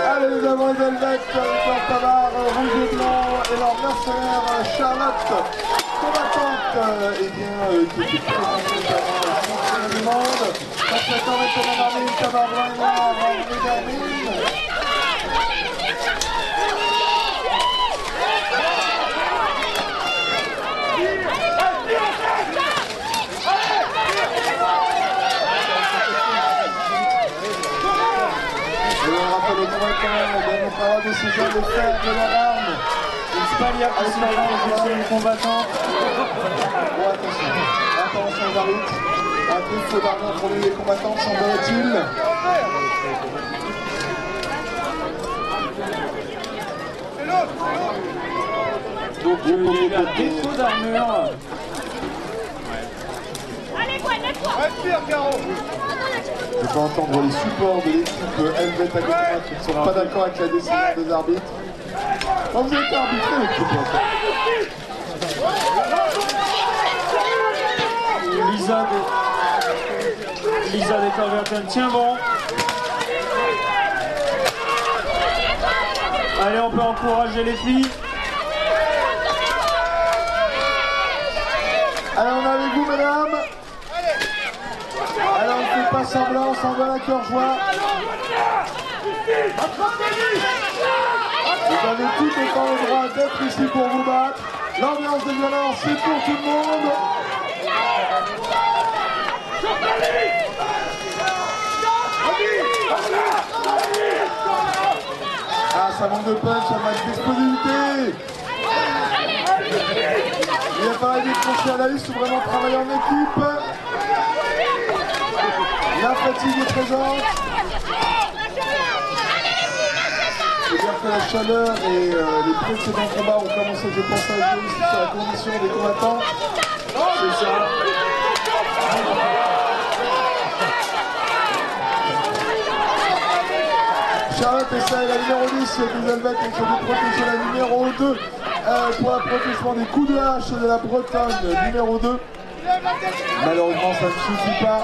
Allez, les demoiselles d'Est, Victoire Tavard, rouge et blanc, et leur mercenaire Charlotte, combattante, et bien, qui était présentée dans le championnat du monde. Secrétaire régional d'Armine, Tavard blanc et noir, Henri d'Armine. Et on rappelle aux combattants de ne pas avoir décision de faire de leur arme. Une Spalia qui se met en position de combattant. Bon, attention aux arbitres. Un coup de feu d'argent pour les combattants, semblerait-il. Donc il y a eu un défaut d'armure. Allez, quoi, laisse-toi. Respire, Caro. Je peux entendre les supports de l'équipe Helvet Agricola qui ne sont pas d'accord avec la décision des arbitres. Oh, vous avez été arbitré, l'équipe. Lisa Descorverton tient bon. Allez, on peut encourager les filles. Allez, on est avec vous, mesdames. Allez, on ne fait pas semblant, on s'en va à cœur joie. Vous avez tout autant le droit d'être ici pour vous battre. L'ambiance de violence, c'est pour tout le monde. Ah, ça manque de punch, ça manque d'explosivité. Il va falloir décrocher à la liste ou vraiment travailler en équipe. La fatigue est présente. C'est-à-dire que la chaleur et les précédents combats ont commencé, je pense, à jouer aussi sur la condition des combattants. C'est ça. Charlotte essaie la numéro 10 des Helvet et sur des protection la numéro 2 pour la protection des coups de hache de la Bretagne numéro 2. Malheureusement ça ne suffit pas.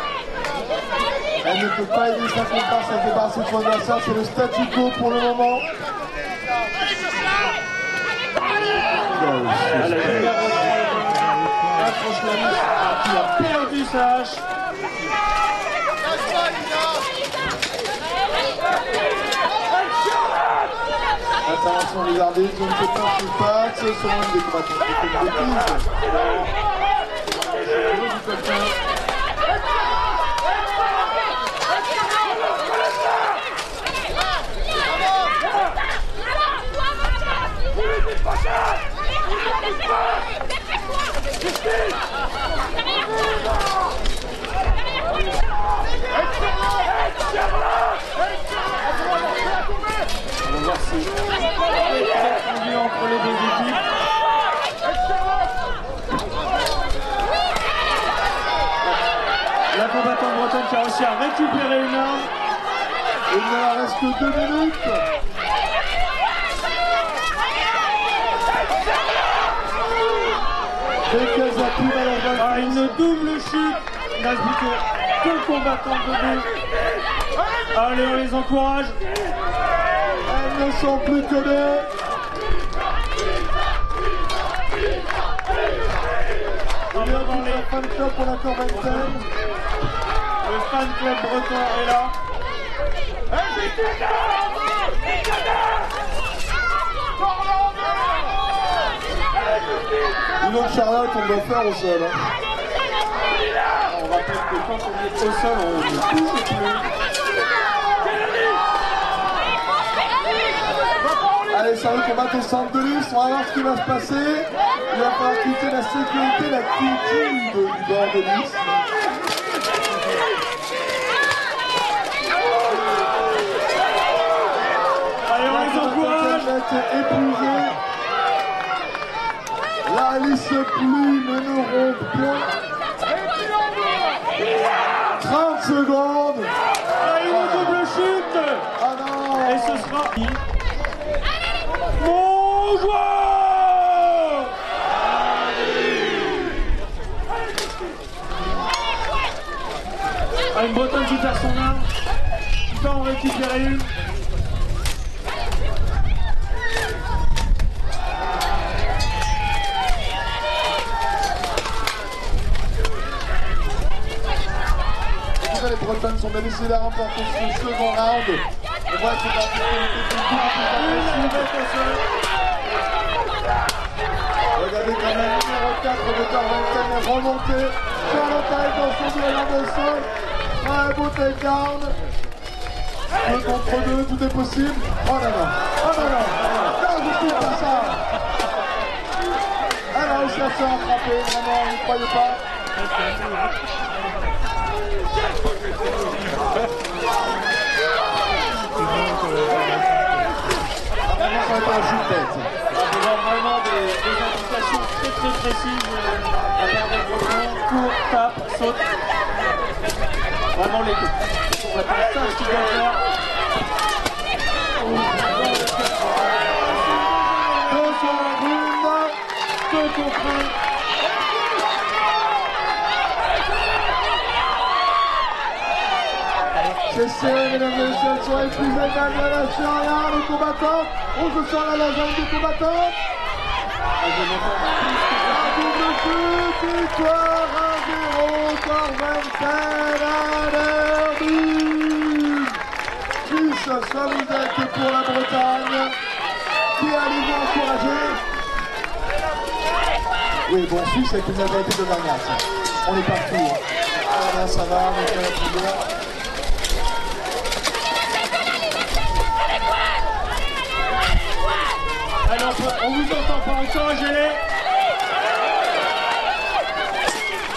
Elle ne peut pas aider sa comparse à se débarrasser de son adversaire, c'est le statu quo pour le moment. Qui a perdu sa hache. Intervention des arbitres, je ne sais pas ce qui se passe, ce sont des combattants qui font une bêtise. On va voir si c'est tendu entre les deux équipes. La combattante bretonne qui a réussi à récupérer une arme. Il ne reste que 2 minutes. Dès qu'elles appuient malheureusement. Ah, une double chute. Il ne reste plus que 2 combattants debout. Allez, on les encourage. Elles ne sont plus que 2. Il y a un fan club pour la Corbettaine. Le fan club breton est là. Dis donc Charlotte, on doit faire au sol. Hein. On rappelle que quand on est au sol, on ne touche plus. Allez, Charlotte, on va au centre de liste, on va voir ce qui va se passer. Il va falloir quitter la sécurité, la quiétude du bord de liste. Allez, on les encourage. Épuisé. La liste plus ne nous rompt point. 30 secondes. Ah, une double chute. Ah non. Et ce sera mon joueur. Ah, une Bretonne qui perd son arme. Qui va en récupérer une. Les Bretonnes sont bien décidées à remporter ce second round. On voit que c'est parti pour une regardez quand même, numéro 4 de Corventel est remonté. Charlotte est dans son duel de sol. Un beau takedown. 2 contre 2, tout est possible. Oh là là, oh là là, non, je ne pas ça. Elle a réussi à se rattraper, vraiment, vous ne croyez pas. Vraiment, ça va être un jeu de tête. On voit vraiment des indications très précises à part des Bretons. Court, tape, saute. Vraiment les deux. On va faire ça ce qu'il doit faire. 2 sur la round, 2 contre 1. C'est serré, mesdames et messieurs, sur les plus énormes de la Syria, les combattants. On se sent la lasagne des combattants. La double chute, victoire 1-0, Corventel à l'Herbie. Suisse, ça vous êtes pour la Bretagne. Qui allez-vous encourager? Oui, bon, Suisse avec une majorité de Vargas. On est partout. Ah là, ça va, on est à la prière. Alors, on vous entend pas, encouragez-les.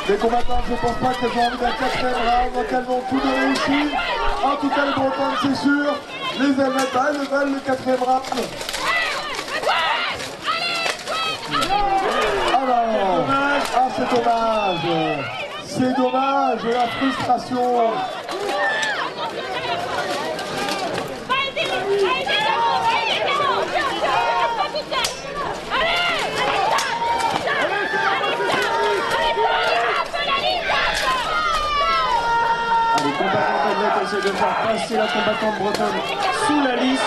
Les combattants, je ne pense pas qu'elles ont envie d'un 4e round, donc elles vont tout donner ici. En tout cas, les Bretonnes, c'est sûr. Les Helvètes, elles veulent le 4e round. Alors, ah, c'est dommage. C'est dommage, la frustration. Les combattants helvètes essaient de faire passer la combattante bretonne sous la lisse.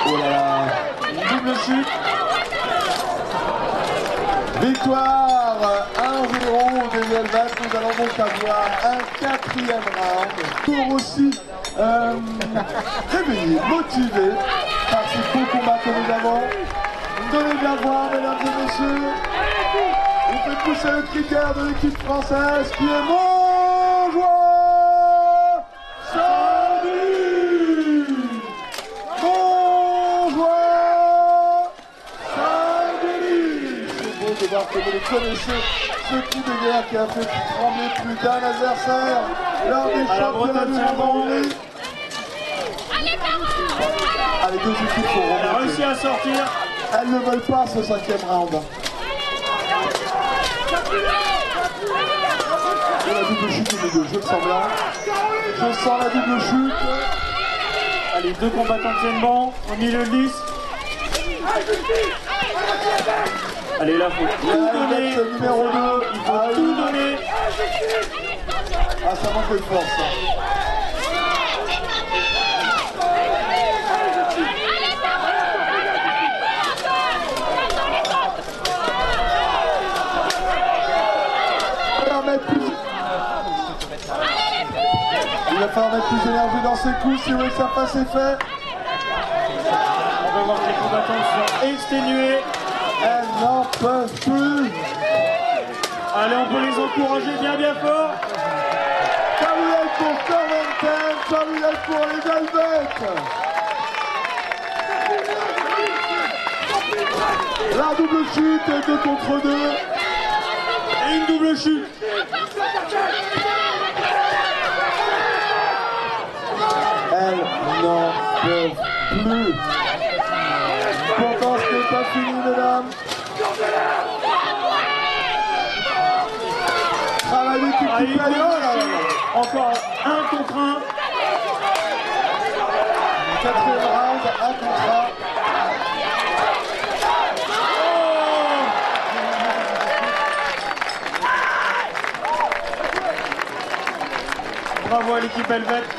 Oh là là. Double chute. Victoire 1-0 des Helvètes. Nous allons donc avoir un 4e round pour aussi réveiller, motiver par ces beaux combats que nous avons. Vous devez bien voir, mesdames et messieurs, vous faites pousser le critère de l'équipe française qui est mon joueur Sandy. Mon joueur Sandy. C'est beau de voir que vous les connaissez, ce coup de guerre qui a fait trembler plus d'un adversaire lors des championnats du monde. Ah, les deux équipes sont Elle a remontées. réussi à sortir. Elles ne veulent pas ce 5e round. Et la double chute des deux, je le sens bien. Je sens la double chute. Allez, deux combattants tiennent bon. Au milieu de lisse. Allez, là, faut tout donner. Numéro 2. Il faut tout donner. Ah, ça manque de force. Il va falloir mettre plus d'énergie dans ses coups si vous voulez que ça fasse effet. On va voir que les combattants sont exténués. Elles n'en peuvent plus. Allez, on peut les encourager bien fort. Salut pour Corventel, salut pour les Helvètes. La double chute, 2 contre 2. Et une double chute. Elles n'en peuvent plus. Pourtant, ce n'est pas fini, mesdames. Travaillez tout Ah, le une temps. double chute. Encore 1 contre 1. Quatrième round, 1 contre 1. Bravo à l'équipe Helvet.